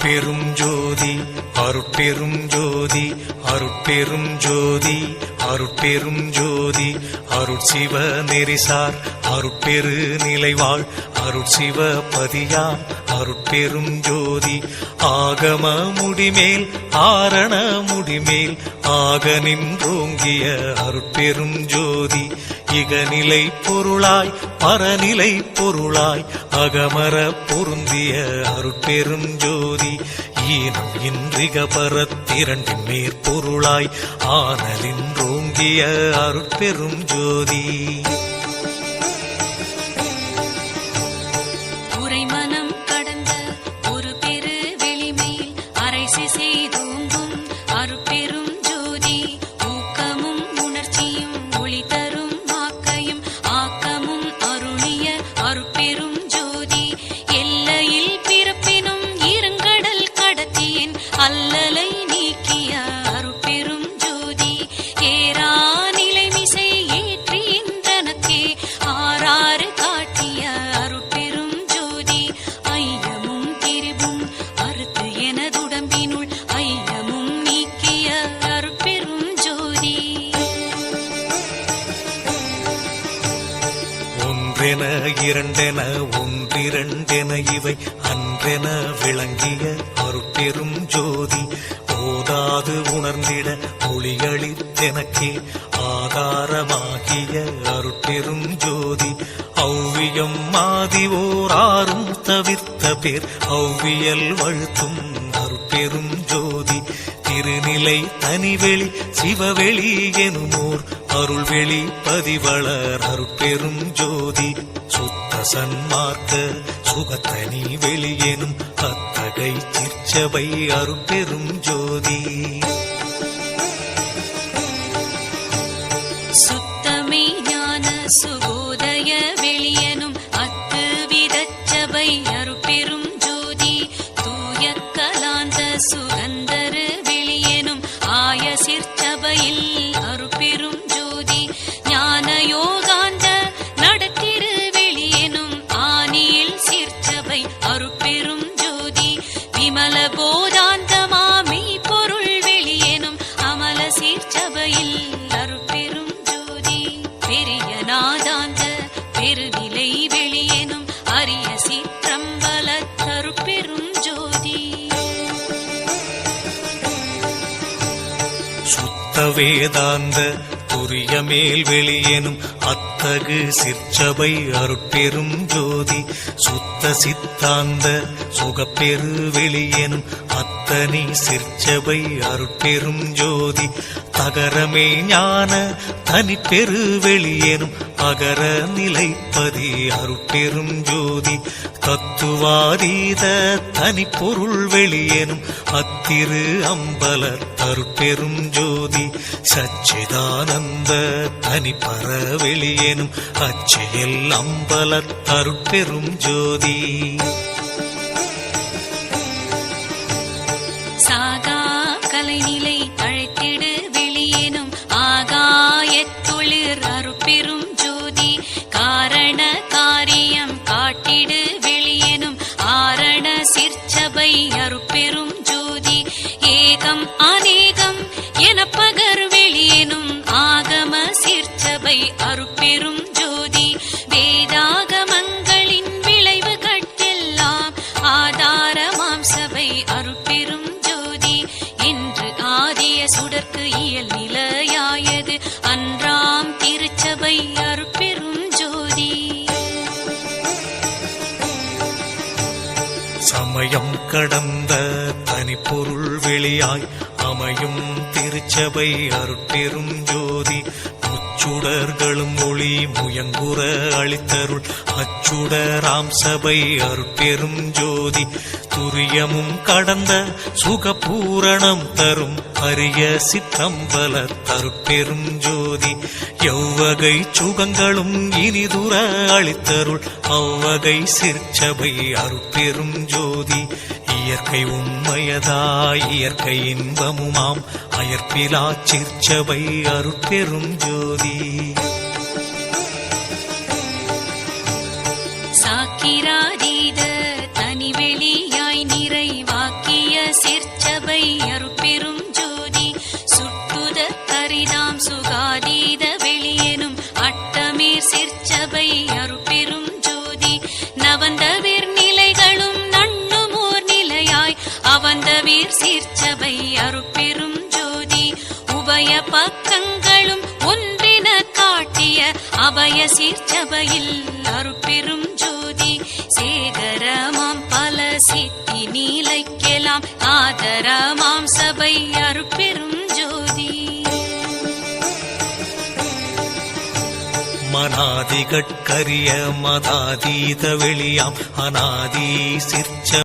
அருட்பெரும் ஜோதி அருட்பெரும் ஜோதி அருட்பெரும் ஜோதி அருட்பெரும் ஜோதி அருட்சிவ நெறிசார் அருட்பெரு நிலைவாழ் அருட்சிவ பதியாம் அருட்பெரும் ஜோதி ஆகம முடிமேல் ஆரண முடிமேல் ஆக நின்றோங்கிய அருட்பெரும் ஜோதி இகநிலை பொருளாய் பரநிலை பொருளாய் அகமர பொருந்திய அருட்பெரும் ஜோதி ஈனம் இன்றிக பரத்திரண்டின் மேற்பொருளாய் ஆனலின்றோங்கிய அருட்பெரும் ஜோதி உரைமனம் கடந்த ஒரு பெரு வெளிமையில் அரைசி செய்தோங்கும் அருட்பெரும் ஜோதி ஊக்கமும் உணர்ச்சியும் ஒளி தரும் வாக்கையும் ஆக்கமும் அருளிய அருட்பெரும் ஜோதி எல்லையில் பிறப்பினும் இருங்கடல் கடத்தியின் அல்லலை நீக்கிய அருட்பெரும் ஜோதி ஏரா நிலைமிசை ஏற்றின்றனக்கே ஆறாறு காட்டிய அருட்பெரும் ஜோதி ஐயமும் திரிவும் அறுத்து எனதுடம்பினுள் ஐயமும் நீக்கிய அருட்பெரும் ஜோதி ஒன்றென இரண்டென ஒன்றிரண்டென இவை அன்றென விளங்கிய அருட்பெரும் ஜோதி ஓதாது உணர்ந்திட ஒளிகளித்தெனக்கே ஆதாரமாகிய அருட்பெரும் ஜோதி ஔவியம் மாதிவோராரும் தவிர்த்த பேர் ஔவியல் வழுத்தும் அருட்பெரும் ஜோதி திருநிலை தனிவெளி சிவவெளி எனுமோர் அருள்வெளி பதிவளர் அருட்பெரும் ஜோதி சுத்த சன்மார்க்க சுகத்தனி வெளியெனும் அத்தகை சிற்சபை அருட்பெரும் ஜோதி சுத்தமே ஞான சுகோதய வெளியனும் அத்து விதச்சபை அருட்பெரும் ஜோதி தூய கலாந்த சுகந்தரு வெளியனும் ஆய சிற்சபையில் அருட்பெரும் ஜோதி ஞான யோகாந்த நடத்திரு வெளியனும் ஆனியில் சிற்சபை அருட்பெரும் ஜோதி விமல போதாந்தமாமி பொருள் வெளியனும் அமல சிற்சபையில் அருட்பெரும் ஜோதி பெரிய நாதாந்த பெருநிலை வெளியனும் அரிய சிற்றம்பல அருட்பெரும் ஜோதி சுத்த வேதாந்த துரிய மேல் வெளியெனும் அத்தகு சிற்சபை அருட்பெரும் ஜோதி சுத்த சித்தாந்த சுகப்பெரு வெளியெனும் அத்தனி சிற்சபை அருட்பெரும் ஜோதி தகரமே ஞான தனிப்பெரு வெளியெனும் அகர நிலைப்பதி அருட்பெரும் ஜோதி தத்துவாதீத தனிப்பொருள் வெளியெனும் அத்திரு அம்பல அருட்பெரும் ஜோதி சச்சிதானந்த தனிப்பர வெளியெனும் அச்செயல் அம்பல அருட்பெரும் ஜோதி சாகா கலைநிலை அழைத்திடு வெளியேனும் ஆகாயத்தொழிற் அருட்பெரும் ஜோதி காரண காரியம் காட்டிடு வெளியேனும் ஆரண சிற்சபை அருட்பெரும் ஜோதி ஏகம் அநேகம் என பகர் வெளியேனும் ஆகம சிற்சபை அருட்பெரும் ஜோதி வேதாகமங்களின் விளைவு கட்டெல்லாம் ஆதாரமாம் சபை அருட்பெரும் ஜோதி என்று ஆதிய சுடர்க்கு இயல் நிலையாயது அன்றாம் திருச்சபை அருட்பெரும் ஜோதி சமயம் கடந்த தனிப்பொருள் வெளியாய் அமையும் திருச்சபை அருட்பெரும் ஜோதி முச்சுடர்களும் ஒளி முயங்குற அளித்தருள் அச்சுடராம் சபை அருட்பெரும் ஜோதி துரியமும் கடந்த சுகபூரணம் தரும் அரிய சிற்றம்பல அருட்பெரும் ஜோதி எவ்வகை சுகங்களும் இனிதுர அளித்தருள் அவ்வகை சிற்சபை அருட்பெரும் ஜோதி இயற்கை உண்மையதாய் இயற்கை இன்பமுமாம் அயற்பிலா சிற்சபை அருட்பெரும் ஜோதி சாக்கிராதீத தனிவெளியாய் நிறைவாக்கிய சுகாதீத வெளியெனும் அட்டமீர் சிற்சபை அருட்பெரும் ஜோதி நவந்தவீர் நிலைகளும் நண்ணுமோர் நிலையாய் அவந்தவீர் சீர்ச்சபை அருட்பெரும் ஜோதி உபய பக்கங்களும் ஒன்றின காட்டிய அபய சீர்ச்சபையில் அருட்பெரும் ஜோதி சேகரமாம் பல சித்தி நீலைக்கெல்லாம் ஆதரமாம் சபை அருட்பெரும் ஜோதி மனாதிகட்கரிய மதாதீத வெளியாம் அநாதி சிற்ச